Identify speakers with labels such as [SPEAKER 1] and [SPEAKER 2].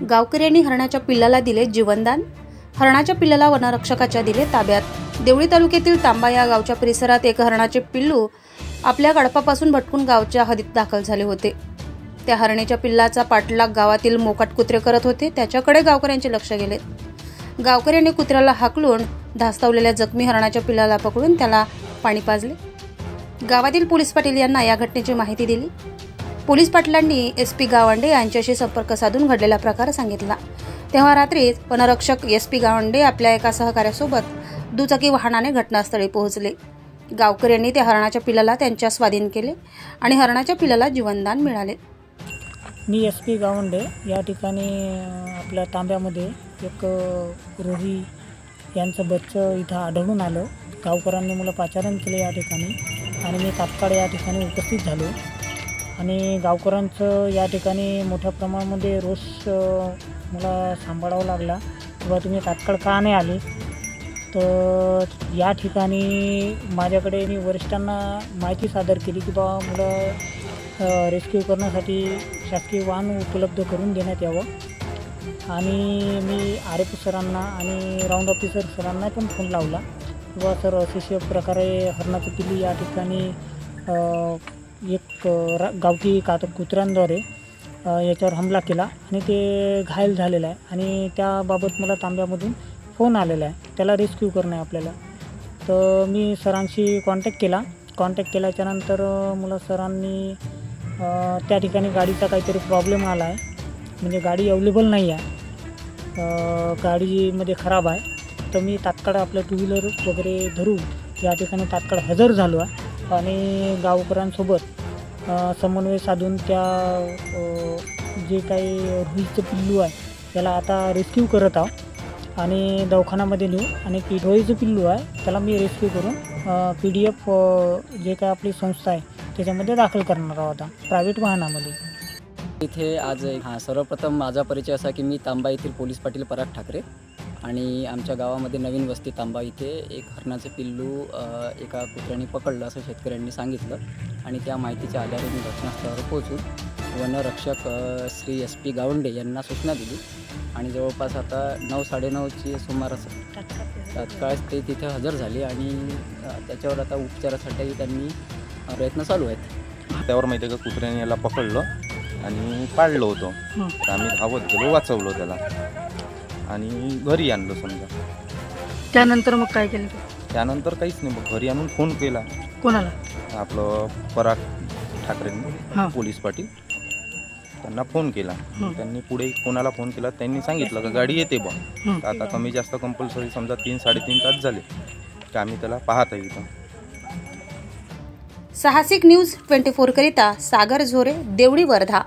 [SPEAKER 1] गावकऱ्यांनी हरणाच्या पिल्लाला दिले जीवनदान। हरणाच्या पिल्लाला वनरक्षकाच्या दिले ताब्यात। देवळी तालुक्यातील तांबा या गावच्या परिसरात एक हरणाचे पिल्लू आपल्या गडपापासून भटकून गावच्या हद्दीत दाखल झाले होते। त्या हरणीच्या पिल्लाचा पाठलाग गावातील मोकाट कुत्रे करत होते। त्याच्याकडे गावकऱ्यांचे लक्ष गेले। गावकऱ्यांनी कुत्र्याला हाकलून धास्तावलेल्या जखमी हरणाच्या पिल्लाला पकडून त्याला पाणी पाजले। गावातील पोलीस पाटील यांना या घटनेची माहिती दिली। पोलीस पाटलांनी SP गावंडे यांच्याशी संपर्क साधून घडलेला प्रकार सांगितला। तेव्हा रात्री वनरक्षक SP गावंडे आपल्या एका सहकार्यासोबत दुचाकी वाहनाने घटनास्थळी पोहोचले। गावकऱ्यांनी त्या हरणाच्या पिल्लाला त्यांच्या स्वाधीन केले आणि हरणाच्या पिल्लाला जीवनदान मिळाले।
[SPEAKER 2] मी SP गावंडे या ठिकाणी आपल्या तांब्यामध्ये एक रोही यांचं बच्चं इथं आढळून आलं। गावकऱ्यांनी मला पाचारण केले या ठिकाणी आणि मी तात्काळ या ठिकाणी उपस्थित झालो आणि गावकऱ्यांचं या ठिकाणी मोठ्या प्रमाणामध्ये रोष मला सांभाळावा लागला किंवा तुम्ही तात्काळ का नाही आले। तर या ठिकाणी माझ्याकडे मी वरिष्ठांना माहिती सादर केली की बाबा मला रेस्क्यू करण्यासाठी शासकीय वाहन उपलब्ध करून देण्यात यावं आणि मी RF सरांना आणि राऊंड ऑफिसर सरांना पण फोन लावला किंवा सर अशा प्रकारे हरणाचं पिल्लू या ठिकाणी एक गावठी कुत्र्यांद्वारे याच्यावर हमला केला आणि ते घायल झालेलं आहे आणि त्याबाबत मला तांब्यामधून फोन आलेला आहे, त्याला रेस्क्यू करणं आहे आपल्याला। तर मी सरांशी कॉन्टॅक्ट केल्याच्यानंतर मला सरांनी त्या ठिकाणी गाडीचा काहीतरी प्रॉब्लेम आला आहे, म्हणजे गाडी अवेलेबल नाही आहे, गाडीमध्ये खराब आहे। तर मी तात्काळ आपलं 2 व्हीलर वगैरे धरून या ठिकाणी तात्काळ हजर झालो आहे आणि गावकऱ्यांसोबत समन्वय साधून त्या जे काही रोहीचं पिल्लू आहे त्याला आता रेस्क्यू करत आहोत आणि दवाखान्यामध्ये नेऊ आणि रोहीचं पिल्लू आहे त्याला मी रेस्क्यू करून PDF जे काय आपली संस्था आहे त्याच्यामध्ये दाखल करणार आहोत प्रायव्हेट वाहनामध्ये।
[SPEAKER 3] इथे आज सर्वप्रथम माझा परिचय असा की मी तांबा येथील पोलीस पाटील पराग ठाकरे आणि आमच्या गावामध्ये नवीन वस्ती तांबा इथे एक हरणाचं पिल्लू एका कुत्र्याने पकडलं असं शेतकऱ्यांनी सांगितलं आणि त्या माहितीच्या आधारे मी घटनास्थळावर पोहोचून वनरक्षक श्री SP गावंडे यांना सूचना दिली आणि जवळपास आता 9-9:30ची सुमारास तात्काळ ते तिथे हजर झाले आणि त्याच्यावर आता उपचारासाठी त्यांनी प्रयत्न चालू आहेत।
[SPEAKER 4] त्यावर माहिती आहे का कुत्र्याने याला पकडलं आणि पाडलं होतं, तर आम्ही धावत गेलो, वाचवलं त्याला आणि घरी आणलं समजा।
[SPEAKER 2] त्यानंतर मग काय केलं?
[SPEAKER 4] त्यानंतर काहीच नाही, मग घरी आणून फोन केला
[SPEAKER 2] कोणाला? आपलं
[SPEAKER 4] पराग ठाकरेंनी पोलीस पाटील त्यांना फोन केला। त्यांनी पुढे कोणाला फोन केला त्यांनी सांगितलं का गाडी येते बा। आता कमी जास्त कंपल्सरी समजा 3-3.5 तास झाले की आम्ही त्याला पाहत आहे इथं।
[SPEAKER 1] साहसिक न्यूज 24 करिता सागर झोरे, देवळी, वर्धा।